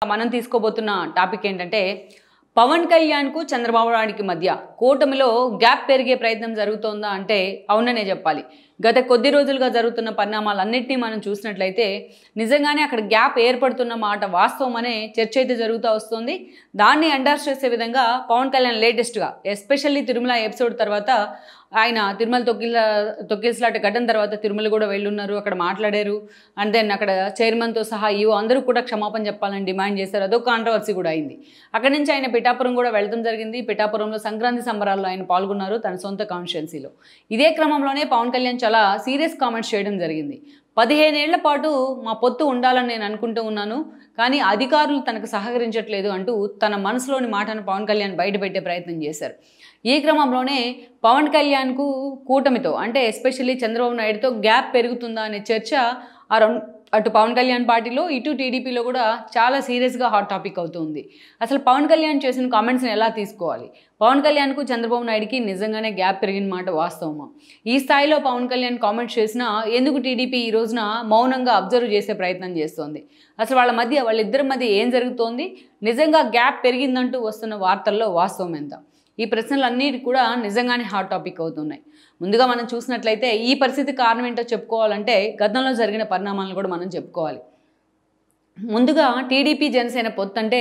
మనం తీసుకోబోతున్న టాపిక్ ఏంటంటే పవన్ కళ్యాణ్కు చంద్రబాబు నాయుడుకి మధ్య కూటమిలో గ్యాప్ పెరిగే ప్రయత్నం జరుగుతోందా అంటే అవుననే చెప్పాలి. గత కొద్ది రోజులుగా జరుగుతున్న పరిణామాలన్నింటినీ మనం చూసినట్లయితే నిజంగానే అక్కడ గ్యాప్ ఏర్పడుతున్న మాట వాస్తవమనే చర్చ అయితే జరుగుతూ వస్తుంది. దాన్ని అండర్స్ చేసే విధంగా పవన్ కళ్యాణ్ లేటెస్ట్గా ఎస్పెషల్లీ తిరుమల ఎపిసోడ్ తర్వాత ఆయన తిరుమల తొక్కిసలాట ఘటన తర్వాత తిరుమల కూడా వెళ్ళున్నారు, అక్కడ మాట్లాడారు. అండ్ దెన్ అక్కడ చైర్మన్తో సహా అందరూ కూడా క్షమాపణ చెప్పాలని డిమాండ్ చేశారు. అదొక కాంట్రవర్సీ కూడా అయింది. అక్కడి నుంచి ఆయన పిఠాపురం కూడా వెళ్ళడం జరిగింది. పిఠాపురంలో సంక్రాంతి సంబరాల్లో ఆయన పాల్గొన్నారు తన సొంత కాన్స్టిట్యున్సీలో. ఇదే క్రమంలోనే పవన్ కళ్యాణ్ చాలా సీరియస్ కామెంట్స్ చేయడం జరిగింది. 15 ఏళ్ల పాటు మా పొత్తు ఉండాలని నేను అనుకుంటూ ఉన్నాను, కానీ అధికారులు తనకు సహకరించట్లేదు అంటూ తన మనసులోని మాటను పవన్ కళ్యాణ్ బయటపెట్టే ప్రయత్నం చేశారు. ఈ క్రమంలోనే పవన్ కళ్యాణ్కు కూటమితో అంటే ఎస్పెషల్లీ చంద్రబాబు నాయుడుతో గ్యాప్ పెరుగుతుందా అనే చర్చ అటు పవన్ కళ్యాణ్ పార్టీలో ఇటు టీడీపీలో కూడా చాలా సీరియస్గా హాట్ టాపిక్ అవుతుంది. అసలు పవన్ కళ్యాణ్ చేసిన కామెంట్స్ని ఎలా తీసుకోవాలి? పవన్ కళ్యాణ్కు చంద్రబాబు నాయుడుకి నిజంగానే గ్యాప్ పెరిగిన మాట వాస్తవమా? ఈ స్థాయిలో పవన్ కళ్యాణ్ కామెంట్స్ చేసినా ఎందుకు టీడీపీ ఈ రోజున మౌనంగా అబ్జర్వ్ చేసే ప్రయత్నం చేస్తోంది? అసలు వాళ్ళిద్దరి మధ్య ఏం జరుగుతోంది? నిజంగా గ్యాప్ పెరిగిందంటూ వస్తున్న వార్తల్లో వాస్తవం ఎంత? ఈ ప్రశ్నలన్నిటి కూడా నిజంగానే హాట్ టాపిక్ అవుతున్నాయి. ముందుగా మనం చూసినట్లయితే ఈ పరిస్థితి కారణం ఏంటో చెప్పుకోవాలంటే గతంలో జరిగిన పరిణామాలను కూడా మనం చెప్పుకోవాలి. ముందుగా టీడీపీ జనసేన పొత్తు అంటే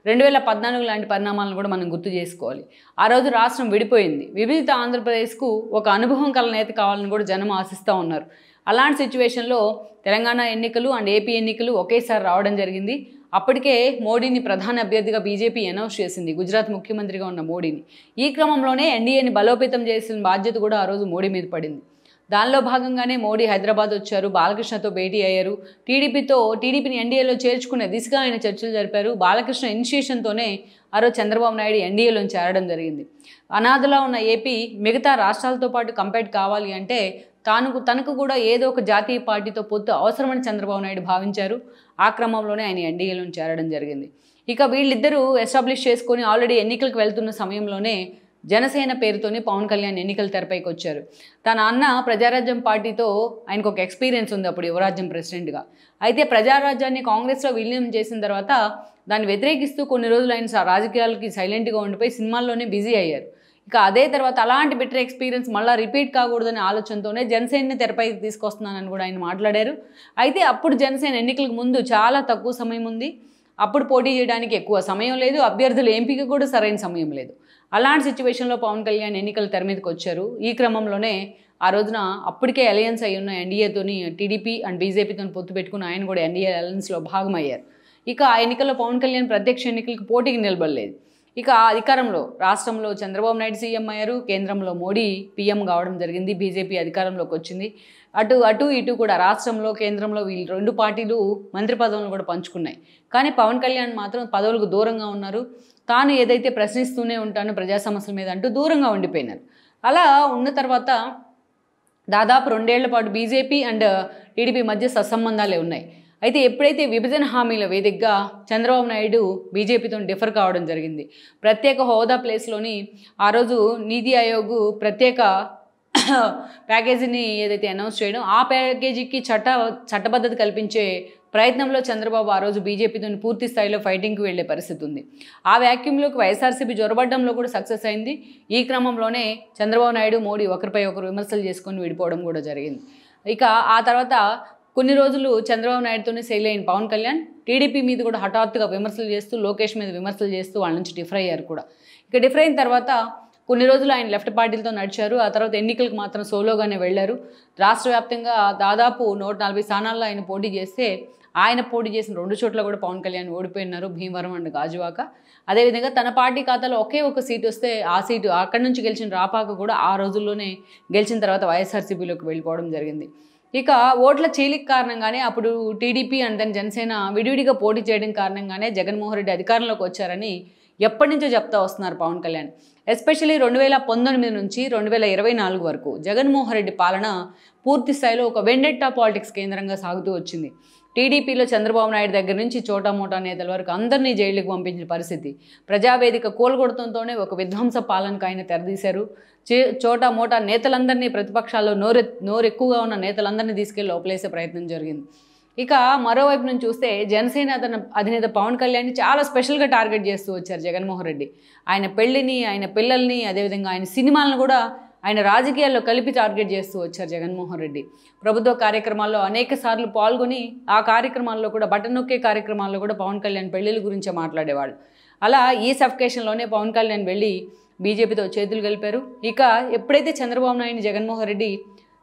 2014 లాంటి పరిణామాలను కూడా మనం గుర్తు చేసుకోవాలి. ఆ రోజు రాష్ట్రం విడిపోయింది. విభజిత ఆంధ్రప్రదేశ్కు ఒక అనుభవం కల నేత కావాలని కూడా జనం ఆశిస్తూ ఉన్నారు. అలాంటి సిచ్యువేషన్లో తెలంగాణ ఎన్నికలు అండ్ ఏపీ ఎన్నికలు ఒకేసారి రావడం జరిగింది. అప్పటికే మోడీని ప్రధాన అభ్యర్థిగా బీజేపీ అనౌన్స్ చేసింది, గుజరాత్ ముఖ్యమంత్రిగా ఉన్న మోడీని. ఈ క్రమంలోనే ఎన్డీఏని బలోపేతం చేసిన బాధ్యత కూడా ఆ రోజు మోడీ మీద పడింది. దానిలో భాగంగానే మోడీ హైదరాబాద్ వచ్చారు, బాలకృష్ణతో భేటీ అయ్యారు. టీడీపీని ఎన్డీఏలో చేర్చుకునే దిశగా ఆయన చర్చలు జరిపారు. బాలకృష్ణ ఇనిషియేషన్తోనే ఆ రోజు చంద్రబాబు నాయుడు ఎన్డీఏలో చేరడం జరిగింది. అనాథలా ఉన్న ఏపీ మిగతా రాష్ట్రాలతో పాటు కంపేర్ కావాలి అంటే తనకు కూడా ఏదో ఒక జాతీయ పార్టీతో పొత్తు అవసరమని చంద్రబాబు నాయుడు భావించారు. ఆ క్రమంలోనే ఆయన ఎన్డీఏలో చేరడం జరిగింది. ఇక వీళ్ళిద్దరూ ఎస్టాబ్లిష్ చేసుకొని ఆల్రెడీ ఎన్నికలకు వెళ్తున్న సమయంలోనే జనసేన పేరుతోనే పవన్ కళ్యాణ్ ఎన్నికల తెరపైకి వచ్చారు. తన అన్న ప్రజారాజ్యం పార్టీతో ఆయనకు ఒక ఎక్స్పీరియన్స్ ఉంది అప్పుడు యువరాజ్యం ప్రెసిడెంట్గా. అయితే ప్రజారాజ్యాన్ని కాంగ్రెస్లో విలీనం చేసిన తర్వాత దాన్ని వ్యతిరేకిస్తూ కొన్ని రోజులు ఆయన రాజకీయాలకి సైలెంట్గా ఉండిపోయి సినిమాల్లోనే బిజీ అయ్యారు. ఇక అదే తర్వాత అలాంటి బెటర్ ఎక్స్పీరియన్స్ మళ్ళీ రిపీట్ కాకూడదనే ఆలోచనతోనే జనసేనని తెరపైకి తీసుకొస్తున్నానని కూడా ఆయన మాట్లాడారు. అయితే అప్పుడు జనసేన ఎన్నికలకు ముందు చాలా తక్కువ సమయం ఉంది, అప్పుడు పోటీ చేయడానికి ఎక్కువ సమయం లేదు, అభ్యర్థుల ఎంపిక కూడా సరైన సమయం లేదు. అలాంటి సిచ్యువేషన్లో పవన్ కళ్యాణ్ ఎన్నికల తెర మీదకి వచ్చారు. ఈ క్రమంలోనే ఆ రోజున అప్పటికే అలయన్స్ అయి ఉన్న ఎన్డీఏతోని టీడీపీ అండ్ బీజేపీతో పొత్తు పెట్టుకుని ఆయన కూడా ఎన్డీఏ అలయన్స్లో భాగమయ్యారు. ఇక ఆ ఎన్నికల్లో పవన్ కళ్యాణ్ ప్రత్యక్ష ఎన్నికలకు పోటీకి నిలబడలేదు. ఇక అధికారంలో రాష్ట్రంలో చంద్రబాబు నాయుడు సీఎం అయ్యారు, కేంద్రంలో మోడీ పీఎం కావడం జరిగింది, బీజేపీ అధికారంలోకి వచ్చింది. అటు ఇటు కూడా రాష్ట్రంలో కేంద్రంలో వీళ్ళు రెండు పార్టీలు మంత్రి పదవులను కూడా పంచుకున్నాయి. కానీ పవన్ కళ్యాణ్ మాత్రం పదవులకు దూరంగా ఉన్నారు. తాను ఏదైతే ప్రశ్నిస్తూనే ఉంటానో ప్రజా సమస్యల మీద అంటూ దూరంగా ఉండిపోయినారు. అలా ఉన్న తర్వాత దాదాపు 2 ఏళ్ల పాటు బీజేపీ అండ్ టీడీపీ మధ్య సత్సంబంధాలే ఉన్నాయి. అయితే ఎప్పుడైతే విభజన హామీల వేదికగా చంద్రబాబు నాయుడు బీజేపీతో డిఫర్ కావడం జరిగింది, ప్రత్యేక హోదా ప్లేస్లోని ఆ రోజు నీతి ఆయోగ్ ప్రత్యేక ప్యాకేజీని ఏదైతే అనౌన్స్ చేయడం, ఆ ప్యాకేజీకి చట్టబద్ధత కల్పించే ప్రయత్నంలో చంద్రబాబు ఆ రోజు బీజేపీతో పూర్తి స్థాయిలో ఫైటింగ్కి వెళ్లే పరిస్థితి ఉంది. ఆ వ్యాక్యూమ్లోకి వైఎస్ఆర్సీపీ జొరబడ్డంలో కూడా సక్సెస్ అయింది. ఈ క్రమంలోనే చంద్రబాబు నాయుడు మోడీ ఒకరిపై ఒకరు విమర్శలు చేసుకొని విడిపోవడం కూడా జరిగింది. ఇక ఆ తర్వాత కొన్ని రోజులు చంద్రబాబు నాయుడుతోనే సెయిల్ అయిన పవన్ కళ్యాణ్ టీడీపీ మీద కూడా హఠాత్తుగా విమర్శలు చేస్తూ, లోకేష్ మీద విమర్శలు చేస్తూ వాళ్ళ నుంచి డిఫర్ అయ్యారు కూడా. ఇక డిఫర్ అయిన తర్వాత కొన్ని రోజులు ఆయన లెఫ్ట్ పార్టీలతో నడిచారు. ఆ తర్వాత ఎన్నికలకు మాత్రం సోలోగానే వెళ్లారు. రాష్ట్ర వ్యాప్తంగా దాదాపు 140 స్థానాల్లో ఆయన పోటీ చేస్తే ఆయన పోటీ చేసిన 2 చోట్ల కూడా పవన్ కళ్యాణ్ ఓడిపోయినారు, భీమవరం అండ్ గాజువాక. అదేవిధంగా తన పార్టీ ఖాతాలో ఒకే ఒక సీటు వస్తే ఆ సీటు అక్కడి నుంచి గెలిచిన రాపాక కూడా ఆ రోజుల్లోనే గెలిచిన తర్వాత వైఎస్ఆర్సీపీలోకి వెళ్ళిపోవడం జరిగింది. ఇక ఓట్ల చీలిక కారణంగానే అప్పుడు టీడీపీ అండ్ దెన్ జనసేన విడివిడిగా పోటీ చేయడం కారణంగానే జగన్మోహన్ రెడ్డి అధికారంలోకి వచ్చారని ఎప్పటి నుంచో చెప్తా వస్తున్నారు పవన్ కళ్యాణ్. ఎస్పెషల్లీ 2019 నుంచి 2024 వరకు జగన్మోహన్ రెడ్డి పాలన పూర్తి స్థాయిలో ఒక వెండెట్టా పాలిటిక్స్ కేంద్రంగా సాగుతూ వచ్చింది. టీడీపీలో చంద్రబాబు నాయుడు దగ్గర నుంచి చోటామోటా నేతల వరకు అందరినీ జైలుకు పంపించిన పరిస్థితి. ప్రజావేదిక కోల్గొడతంతోనే ఒక విధ్వంస పాలనకు ఆయన తెరదీశారు. చోటామోటా నేతలందరినీ, ప్రతిపక్షాల్లో నోరెక్కువగా ఉన్న నేతలందరినీ తీసుకెళ్లి లోపలేసే ప్రయత్నం జరిగింది. ఇక మరోవైపు నుంచి చూస్తే జనసేన అధినేత పవన్ కళ్యాణ్ని చాలా స్పెషల్గా టార్గెట్ చేస్తూ వచ్చారు జగన్మోహన్ రెడ్డి. ఆయన పెళ్లిని, ఆయన పిల్లల్ని, అదేవిధంగా ఆయన సినిమాలను కూడా ఆయన రాజకీయాల్లో కలిపి టార్గెట్ చేస్తూ వచ్చారు జగన్మోహన్ రెడ్డి. ప్రభుత్వ కార్యక్రమాల్లో అనేక సార్లు పాల్గొని ఆ కార్యక్రమాల్లో కూడా బటన్ నొక్కే కార్యక్రమాల్లో కూడా పవన్ కళ్యాణ్ పెళ్లిళ్ళ గురించే మాట్లాడేవాడు. అలా ఈ సఫికేషన్లోనే పవన్ కళ్యాణ్ వెళ్ళి బీజేపీతో చేతులు కలిపారు. ఇక ఎప్పుడైతే చంద్రబాబు నాయుడు జగన్మోహన్ రెడ్డి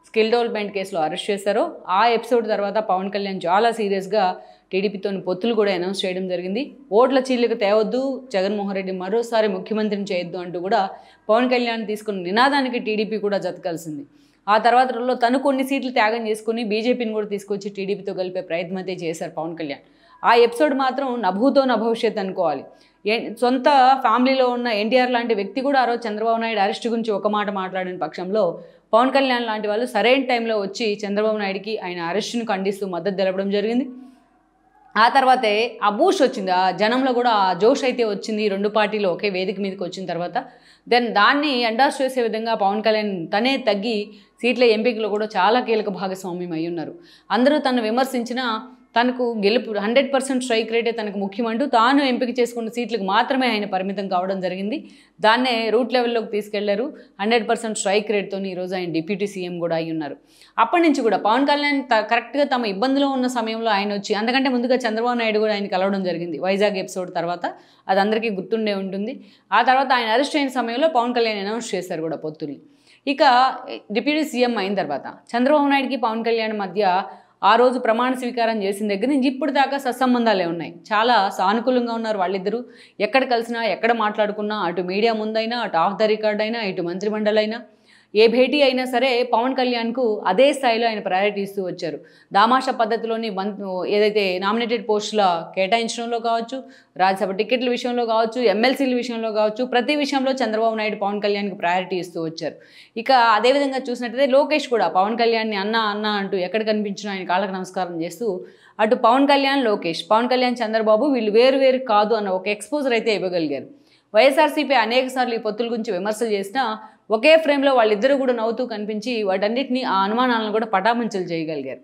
స్కిల్ డెవలప్మెంట్ కేసులో అరెస్ట్ చేశారో ఆ ఎపిసోడ్ తర్వాత పవన్ కళ్యాణ్ చాలా సీరియస్గా టీడీపీతో పొత్తులు కూడా అనౌన్స్ చేయడం జరిగింది. ఓట్ల చీలిక తేవద్దు, జగన్మోహన్ రెడ్డి మరోసారి ముఖ్యమంత్రిని చేయొద్దు అంటూ కూడా పవన్ కళ్యాణ్ తీసుకున్న నినాదానికి టీడీపీ కూడా జతకలిసింది. ఆ తర్వాత తను కొన్ని సీట్లు త్యాగం చేసుకుని బీజేపీని కూడా తీసుకొచ్చి టీడీపీతో కలిపే ప్రయత్నం అయితే చేశారు పవన్ కళ్యాణ్. ఆ ఎపిసోడ్ మాత్రం నభూతో నభవిష్యత్ అనుకోవాలి. సొంత ఫ్యామిలీలో ఉన్న ఎన్టీఆర్ లాంటి వ్యక్తి కూడా ఆ రోజు చంద్రబాబు నాయుడు అరెస్ట్ గురించి ఒక మాట మాట్లాడిన పక్షంలో పవన్ కళ్యాణ్ లాంటి వాళ్ళు సరైన టైంలో వచ్చి చంద్రబాబు నాయుడికి ఆయన అరెస్టును ఖండిస్తూ మద్దతు తెలపడం జరిగింది. ఆ తర్వాతే ఆ బూస్ట్ వచ్చింది, ఆ జనంలో కూడా ఆ జోష్ అయితే వచ్చింది. రెండు పార్టీలు ఒకే వేదిక మీదకి వచ్చిన తర్వాత దాన్ని ఎండార్స్ చేసే విధంగా పవన్ కళ్యాణ్ తనే తగ్గి సీట్ల ఎంపికలో కూడా చాలా కీలక భాగస్వామ్యం అయి ఉన్నారు. అందరూ తను విమర్శించినా తనకు గెలుపు 100% స్ట్రైక్ రేటే తనకు ముఖ్యమంటూ తాను ఎంపిక చేసుకున్న సీట్లకు మాత్రమే ఆయన పరిమితం కావడం జరిగింది. దాన్నే రూట్ లెవెల్లోకి తీసుకెళ్లారు. 100% స్ట్రైక్ రేట్తో ఈరోజు ఆయన డిప్యూటీ సీఎం కూడా అయి ఉన్నారు. అప్పటి నుంచి కూడా పవన్ కళ్యాణ్ కరెక్ట్గా తమ ఇబ్బందిలో ఉన్న సమయంలో ఆయన వచ్చి, అంతకంటే ముందుగా చంద్రబాబు నాయుడు కూడా ఆయన కలవడం జరిగింది వైజాగ్ ఎపిసోడ్ తర్వాత. అది అందరికీ గుర్తుండే ఉంటుంది. ఆ తర్వాత ఆయన అరెస్ట్ అయిన సమయంలో పవన్ కళ్యాణ్ అనౌన్స్ చేశారు కూడా పొత్తుల్ని. ఇక డిప్యూటీ సీఎం అయిన తర్వాత చంద్రబాబు నాయుడుకి పవన్ కళ్యాణ్ మధ్య ఆ రోజు ప్రమాణ స్వీకారం చేసిన దగ్గర నుంచి ఇప్పుడు దాకా సత్సంబంధాలే ఉన్నాయి. చాలా సానుకూలంగా ఉన్నారు వాళ్ళిద్దరూ. ఎక్కడ కలిసినా, ఎక్కడ మాట్లాడుకున్నా, అటు మీడియా ముందైనా, అటు ఆఫ్ ద రికార్డ్ అయినా, ఇటు మంత్రిమండలి అయినా, ఏ భేటీ అయినా సరే పవన్ కళ్యాణ్కు అదే స్థాయిలో ఆయన ప్రయారిటీ ఇస్తూ వచ్చారు. దామాషా పద్ధతిలోని ఏదైతే నామినేటెడ్ పోస్టుల కేటాయించడంలో కావచ్చు, రాజ్యసభ టికెట్ల విషయంలో కావచ్చు, ఎమ్మెల్సీల విషయంలో కావచ్చు, ప్రతి విషయంలో చంద్రబాబు నాయుడు పవన్ కళ్యాణ్కి ప్రయారిటీ ఇస్తూ వచ్చారు. ఇక అదేవిధంగా చూసినట్టయితే లోకేష్ కూడా పవన్ కళ్యాణ్ని అన్న అన్న అంటూ ఎక్కడ కనిపించినా ఆయన కాళ్ళకు నమస్కారం చేస్తూ అటు పవన్ కళ్యాణ్, లోకేష్, పవన్ కళ్యాణ్, చంద్రబాబు వీళ్ళు వేరు వేరు కాదు అన్న ఒక ఎక్స్పోజర్ అయితే ఇవ్వగలిగారు. వైఎస్ఆర్సీపీ అనేక సార్లు ఈ పొత్తుల గురించి విమర్శలు చేసినా ఒకే ఫ్రేమ్లో వాళ్ళిద్దరూ కూడా నవ్వుతూ కనిపించి వాటన్నిటిని, ఆ అనుమానాలను కూడా పటాపంచలు చేయగలిగారు.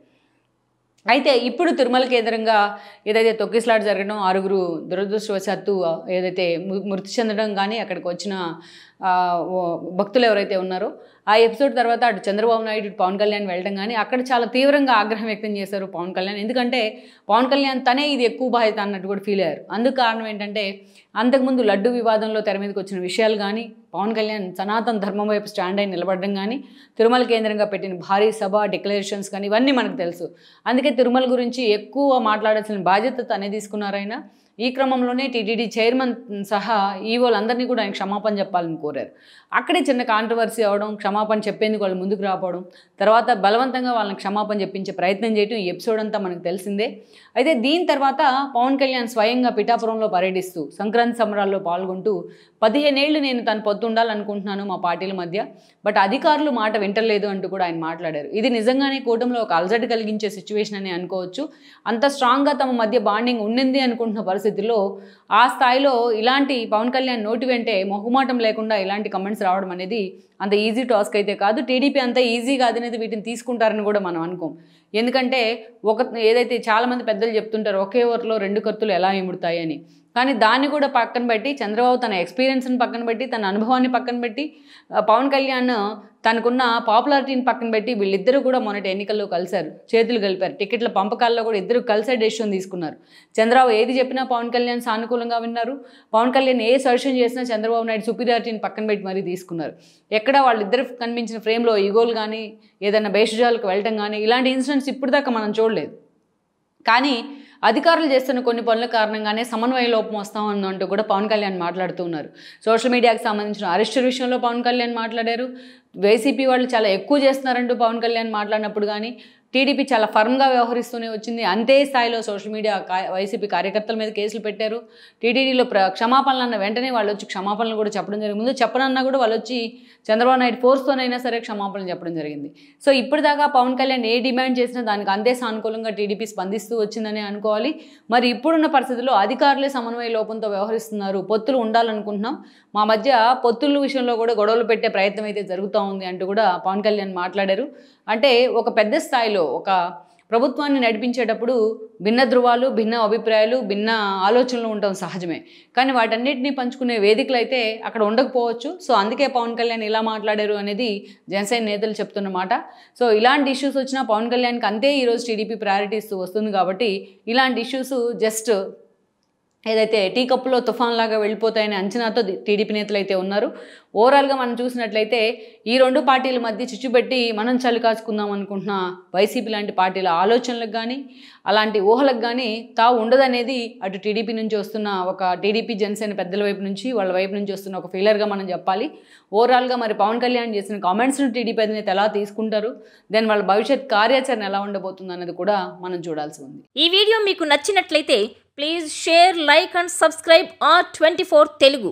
అయితే ఇప్పుడు తిరుమలకి ఎదురుగా ఏదైతే తొక్కిసలాట జరగడం, 6 దురదృష్టవశాత్తు ఏదైతే మృతి చెందడం కానీ అక్కడికి వచ్చిన భక్తులు ఎవరైతే ఉన్నారో ఆ ఎపిసోడ్ తర్వాత అటు చంద్రబాబు నాయుడు, పవన్ కళ్యాణ్ వెళ్ళడం కానీ అక్కడ చాలా తీవ్రంగా ఆగ్రహం వ్యక్తం చేశారు పవన్ కళ్యాణ్. ఎందుకంటే పవన్ కళ్యాణ్ తనే ఇది ఎక్కువ బాధ్యత అన్నట్టు కూడా ఫీల్ అయ్యారు. అందుకు కారణం ఏంటంటే అంతకుముందు లడ్డు వివాదంలో తెర మీదకి వచ్చిన విషయాలు కానీ, పవన్ కళ్యాణ్ సనాతన ధర్మం వైపు స్టాండ్ అయి నిలబడడం కానీ, తిరుమల కేంద్రంగా పెట్టిన భారీ సభ డిక్లరేషన్స్ కానీ ఇవన్నీ మనకు తెలుసు. అందుకే తిరుమల గురించి ఎక్కువ మాట్లాడాల్సిన బాధ్యత తనే తీసుకున్నారైనా. ఈ క్రమంలోనే టీటీడీ చైర్మన్ సహా ఈవోలందరినీ కూడా ఆయన క్షమాపణ చెప్పాలని కోరారు. అక్కడే చిన్న కాంట్రవర్సీ అవడం, క్షమాపణ చెప్పేందుకు వాళ్ళు ముందుకు రాకపోవడం, తర్వాత బలవంతంగా వాళ్ళని క్షమాపణ చెప్పించే ప్రయత్నం చేయడం ఈ ఎపిసోడ్ అంతా మనకు తెలిసిందే. అయితే దీని తర్వాత పవన్ కళ్యాణ్ స్వయంగా పిఠాపురంలో పర్యటిస్తూ సంక్రాంతి సంబరాల్లో పాల్గొంటూ 15 ఏళ్ళు నేను తను పొత్తుండాలనుకుంటున్నాను మా పార్టీల మధ్య, బట్ అధికారులు మాట వింటలేదు అంటూ కూడా ఆయన మాట్లాడారు. ఇది నిజంగానే కూటమిలో ఒక అలజడి కలిగించే సిచ్యువేషన్ అని అనుకోవచ్చు. అంత స్ట్రాంగ్గా తమ మధ్య బాండింగ్ ఉండింది అనుకుంటున్న పరిస్థితుల్లో ఆ స్థాయిలో ఇలాంటి పవన్ కళ్యాణ్ నోటి వెంటే మొహమాటం లేకుండా ఇలాంటి కమెంట్స్ రావడం అనేది అంత ఈజీ టాస్క్ అయితే కాదు. టీడీపీ అంత ఈజీ కాదనేది వీటిని తీసుకుంటారని కూడా మనం అనుకోం. ఎందుకంటే ఏదైతే చాలామంది పెద్దలు చెప్తుంటారు ఒకే ఓవర్లో 2 కత్తులు ఎలా ఇముడతాయి అని. కానీ దాన్ని కూడా పక్కన పెట్టి చంద్రబాబు తన ఎక్స్పీరియన్స్ని పక్కన పెట్టి, తన అనుభవాన్ని పక్కన పెట్టి, పవన్ కళ్యాణ్ తనకున్న పాపులారిటీని పక్కన పెట్టి వీళ్ళిద్దరూ కూడా మొన్నటి ఎన్నికల్లో కలిశారు, చేతులు కలిపారు. టికెట్ల పంపకాల్లో కూడా ఇద్దరు కలిసే డెసిషన్ తీసుకున్నారు. చంద్రబాబు ఏది చెప్పినా పవన్ కళ్యాణ్ సానుకూలంగా విన్నారు. పవన్ కళ్యాణ్ ఏ సజెషన్ చేసినా చంద్రబాబు నాయుడు సుపీరియారిటీని పక్కన పెట్టి మరీ తీసుకున్నారు. ఎక్కడ వాళ్ళిద్దరు కనిపించిన ఫ్రేమ్లో ఈగోలు కానీ, ఏదైనా భేషజాలకు వెళ్ళటం కానీ ఇలాంటి ఇన్సిడెంట్స్ ఇప్పుడు దాకా మనం చూడలేదు. కానీ అధికారులు చేస్తున్న కొన్ని పనుల కారణంగానే సమన్వయ లోపం వస్తామన్నంటూ కూడా పవన్ కళ్యాణ్ మాట్లాడుతూ ఉన్నారు. సోషల్ మీడియాకి సంబంధించిన అరెస్టు విషయంలో పవన్ కళ్యాణ్ మాట్లాడారు. వైసీపీ వాళ్ళు చాలా ఎక్కువ చేస్తున్నారంటూ పవన్ కళ్యాణ్ మాట్లాడినప్పుడు కానీ టీడీపీ చాలా ఫర్మ్గా వ్యవహరిస్తూనే వచ్చింది. అంతే స్థాయిలో సోషల్ మీడియా వైసీపీ కార్యకర్తల మీద కేసులు పెట్టారు. టీటీడీలో క్షమాపణలు అన్న వెంటనే వాళ్ళు వచ్చి క్షమాపణలు కూడా చెప్పడం జరిగింది. ముందు చెప్పనన్నా కూడా వాళ్ళు వచ్చి చంద్రబాబు నాయుడు ఫోర్స్తోనైనా సరే క్షమాపణలు చెప్పడం జరిగింది. సో ఇప్పటిదాకా పవన్ కళ్యాణ్ ఏ డిమాండ్ చేసినా దానికి అంతే సానుకూలంగా టీడీపీ స్పందిస్తూ వచ్చిందని అనుకోవాలి. మరి ఇప్పుడున్న పరిస్థితుల్లో అధికారులే సమన్వయ లోపంతో వ్యవహరిస్తున్నారు, పొత్తులు ఉండాలనుకుంటున్నాం, మా మధ్య పొత్తుల విషయంలో కూడా గొడవలు పెట్టే ప్రయత్నం అయితే జరుగుతూ ఉంది అంటూ కూడా పవన్ కళ్యాణ్ మాట్లాడారు. అంటే ఒక పెద్ద స్థాయిలో ఒక ప్రభుత్వాన్ని నడిపించేటప్పుడు భిన్న ధృవాలు, భిన్న అభిప్రాయాలు, భిన్న ఆలోచనలు ఉండటం సహజమే. కానీ వాటన్నిటిని పంచుకునే వేదికలు అయితే అక్కడ ఉండకపోవచ్చు. సో అందుకే పవన్ కళ్యాణ్ ఇలా మాట్లాడారు అనేది జనసేన నేతలు చెప్తున్నమాట. సో ఇలాంటి ఇష్యూస్ వచ్చినా పవన్ కళ్యాణ్కి అంతే ఈరోజు టీడీపీ ప్రయారిటీ ఇస్తూ వస్తుంది కాబట్టి ఇలాంటి ఇష్యూస్ జస్ట్ ఏదైతే టీ కప్పులో తుఫాన్ లాగా వెళ్ళిపోతాయనే అంచనాతో టీడీపీ నేతలు అయితే ఉన్నారు. ఓవరాల్గా మనం చూసినట్లయితే ఈ రెండు పార్టీల మధ్య చిచ్చుపెట్టి మనం చలి కాచుకుందాం అనుకుంటున్న వైసీపీ లాంటి పార్టీల ఆలోచనలకు కానీ అలాంటి ఊహలకు కానీ తావు ఉండదనేది అటు టీడీపీ నుంచి వస్తున్న ఒక టీడీపీ జనసేన పెద్దల వైపు నుంచి వాళ్ళ వైపు నుంచి వస్తున్న ఒక ఫెయిలర్గా మనం చెప్పాలి. ఓవరాల్గా మరి పవన్ కళ్యాణ్ చేసిన కామెంట్స్ను టీడీపీ అధినేత ఎలా తీసుకుంటారు, దెన్ వాళ్ళ భవిష్యత్ కార్యాచరణ ఎలా ఉండబోతుంది అన్నది కూడా మనం చూడాల్సి ఉంది. ఈ వీడియో మీకు నచ్చినట్లయితే please share, like and subscribe R24 Telugu.